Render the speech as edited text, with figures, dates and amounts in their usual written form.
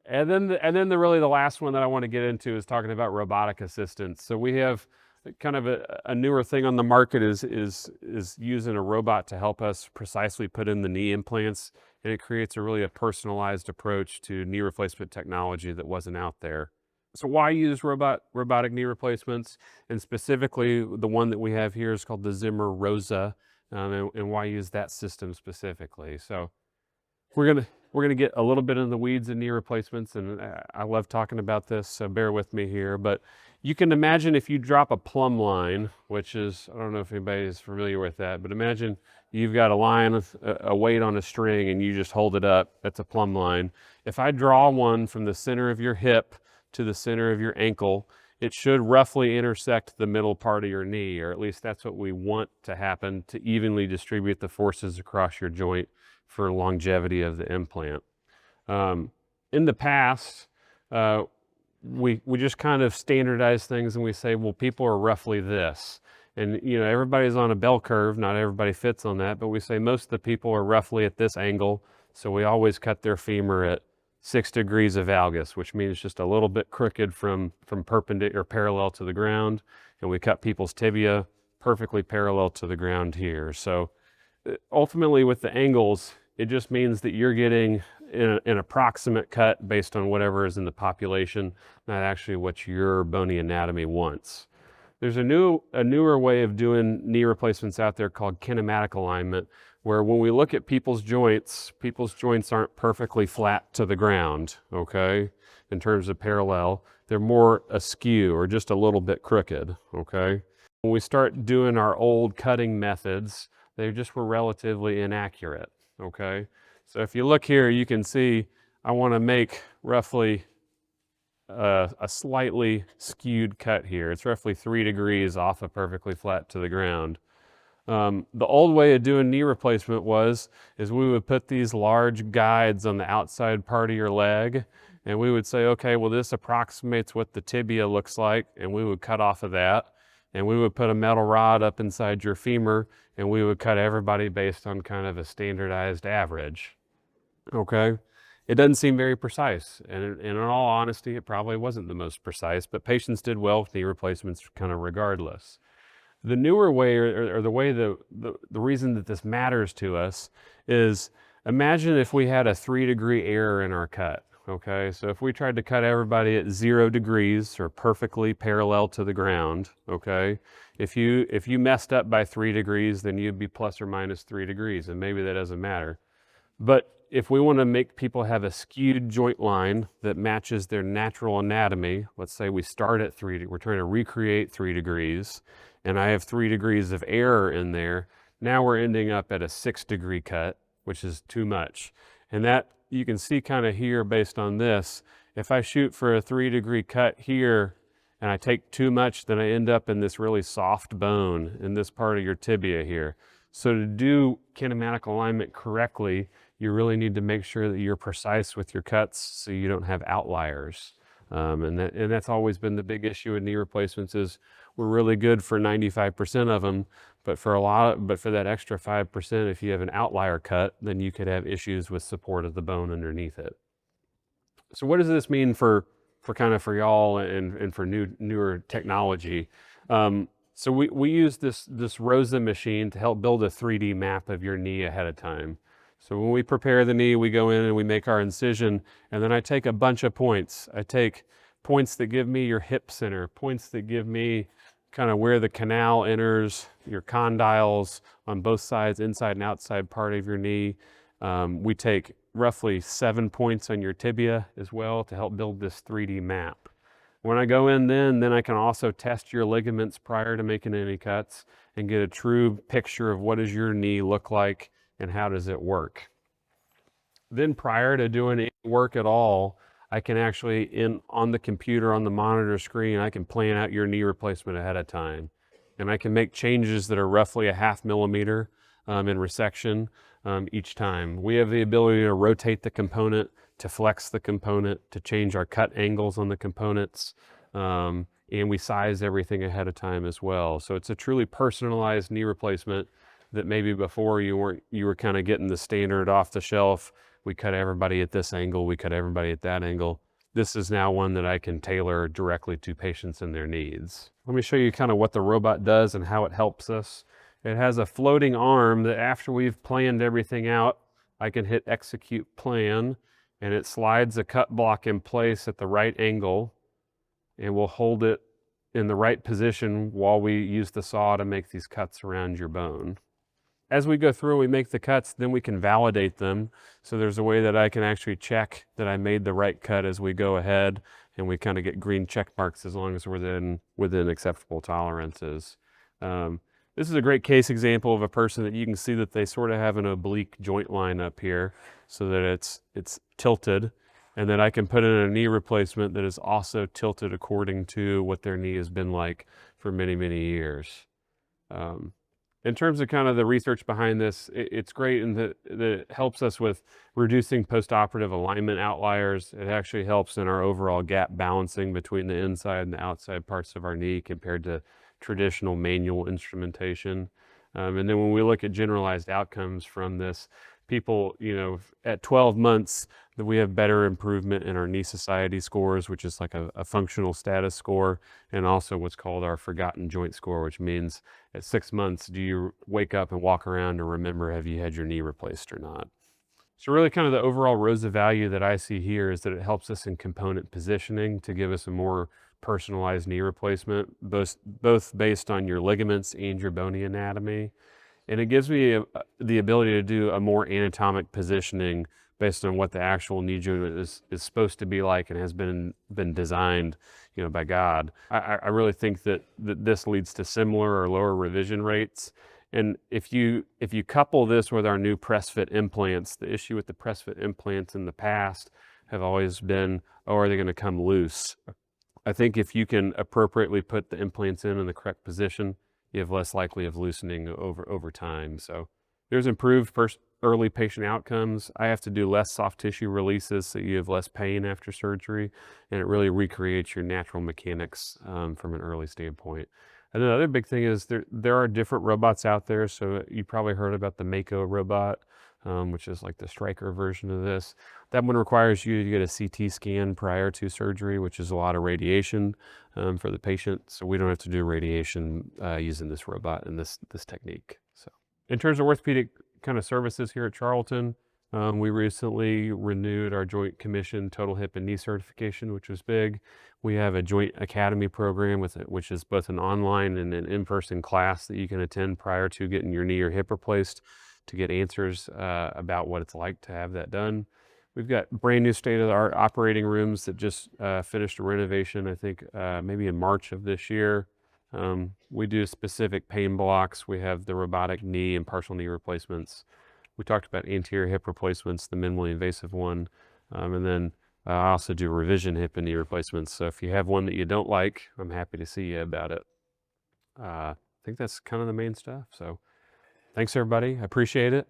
Really the last one that I want to get into is talking about robotic assistance. So we have kind of a newer thing on the market is using a robot to help us precisely put in the knee implants, and it creates a personalized approach to knee replacement technology that wasn't out there. So why use robotic knee replacements? And specifically, the one that we have here is called the Zimmer ROSA, and why use that system specifically? So we're gonna get a little bit in the weeds in knee replacements, and I love talking about this, so bear with me here. But you can imagine if you drop a plumb line, which is, I don't know if anybody is familiar with that, but imagine you've got a line, a weight on a string, and you just hold it up. That's a plumb line. If I draw one from the center of your hip to the center of your ankle, it should roughly intersect the middle part of your knee, or at least that's what we want to happen, to evenly distribute the forces across your joint for longevity of the implant. In the past, we just kind of standardize things and we say, well, people are roughly this. And everybody's on a bell curve, not everybody fits on that, but we say most of the people are roughly at this angle, so we always cut their femur at 6 degrees of valgus, which means just a little bit crooked from perpendicular or parallel to the ground, and we cut people's tibia perfectly parallel to the ground here. So ultimately with the angles, it just means that you're getting an approximate cut based on whatever is in the population, not actually what your bony anatomy wants. There's a newer way of doing knee replacements out there called kinematic alignment, where when we look at people's joints aren't perfectly flat to the ground, okay, in terms of parallel. They're more askew or just a little bit crooked, okay? When we start doing our old cutting methods, they just were relatively inaccurate, okay? So if you look here, you can see I want to make roughly a slightly skewed cut here. It's roughly 3 degrees off of perfectly flat to the ground. The old way of doing knee replacement is we would put these large guides on the outside part of your leg, and we would say, okay, well, this approximates what the tibia looks like, and we would cut off of that, and we would put a metal rod up inside your femur, and we would cut everybody based on kind of a standardized average, okay? It doesn't seem very precise, and in all honesty, it probably wasn't the most precise, but patients did well with knee replacements kind of regardless. The newer way, or the way the reason that this matters to us is, imagine if we had a 3-degree error in our cut, okay? So if we tried to cut everybody at 0 degrees or perfectly parallel to the ground, okay? If you messed up by 3 degrees, then you'd be plus or minus 3 degrees, and maybe that doesn't matter. But if we want to make people have a skewed joint line that matches their natural anatomy, let's say we start at we're trying to recreate 3 degrees, and I have 3 degrees of error in there, now we're ending up at a 6-degree cut, which is too much. And that, you can see kind of here based on this, if I shoot for a 3-degree cut here, and I take too much, then I end up in this really soft bone in this part of your tibia here. So to do kinematic alignment correctly, you really need to make sure that you're precise with your cuts so you don't have outliers. And that's always been the big issue with knee replacements is we're really good for 95% of them, but for that extra 5%, if you have an outlier cut, then you could have issues with support of the bone underneath it. So what does this mean for y'all and for newer technology? So we use this ROSA machine to help build a 3D map of your knee ahead of time. So when we prepare the knee, we go in and we make our incision, and then I take a bunch of points. I take points that give me your hip center, points that give me kind of where the canal enters, your condyles on both sides, inside and outside part of your knee. We take roughly 7 points on your tibia as well to help build this 3D map. When I go in then I can also test your ligaments prior to making any cuts and get a true picture of what does your knee look like and how does it work. Then prior to doing any work at all, I can actually, on the computer, on the monitor screen, I can plan out your knee replacement ahead of time. And I can make changes that are roughly a 0.5 millimeter in resection each time. We have the ability to rotate the component, to flex the component, to change our cut angles on the components, and we size everything ahead of time as well. So it's a truly personalized knee replacement that maybe before you were kind of getting the standard off the shelf we cut everybody at this angle, we cut everybody at that angle. This is now one that I can tailor directly to patients and their needs. Let me show you kind of what the robot does and how it helps us. It has a floating arm that after we've planned everything out, I can hit execute plan, and it slides a cut block in place at the right angle, and we'll hold it in the right position while we use the saw to make these cuts around your bone. As we go through and we make the cuts, then we can validate them. So there's a way that I can actually check that I made the right cut as we go ahead, and we kind of get green check marks as long as we're within acceptable tolerances. This is a great case example of a person that you can see that they sort of have an oblique joint line up here so that it's tilted, and then I can put in a knee replacement that is also tilted according to what their knee has been like for many, many years. In terms of kind of the research behind this, it's great in that it helps us with reducing postoperative alignment outliers. It actually helps in our overall gap balancing between the inside and the outside parts of our knee compared to traditional manual instrumentation. And then when we look at generalized outcomes from this, people, at 12 months, that we have better improvement in our knee society scores, which is like a functional status score, and also what's called our forgotten joint score, which means at 6 months, do you wake up and walk around and remember, have you had your knee replaced or not? So really kind of the overall ROSA value that I see here is that it helps us in component positioning to give us a more personalized knee replacement, both based on your ligaments and your bony anatomy. And it gives me the ability to do a more anatomic positioning based on what the actual knee joint is supposed to be like and has been designed, by God. I really think that this leads to similar or lower revision rates. And if you couple this with our new press fit implants, the issue with the press fit implants in the past have always been, oh, are they going to come loose? I think if you can appropriately put the implants in the correct position, you have less likely of loosening over time. So there's improved early patient outcomes. I have to do less soft tissue releases so you have less pain after surgery, and it really recreates your natural mechanics from an early standpoint. And the other big thing is there are different robots out there. So you probably heard about the Mako robot, which is like the Stryker version of this. That one requires you to get a CT scan prior to surgery, which is a lot of radiation for the patient. So we don't have to do radiation using this robot and this technique. So in terms of orthopedic kind of services here at Charlton, we recently renewed our Joint Commission Total Hip and Knee certification, which was big. We have a Joint Academy program which is both an online and an in-person class that you can attend prior to getting your knee or hip replaced to get answers about what it's like to have that done. We've got brand new state-of-the-art operating rooms that just finished a renovation, I think maybe in March of this year. We do specific pain blocks. We have the robotic knee and partial knee replacements. We talked about anterior hip replacements, the minimally invasive one. And then I also do revision hip and knee replacements. So if you have one that you don't like, I'm happy to see you about it. I think that's kind of the main stuff. So thanks everybody. I appreciate it.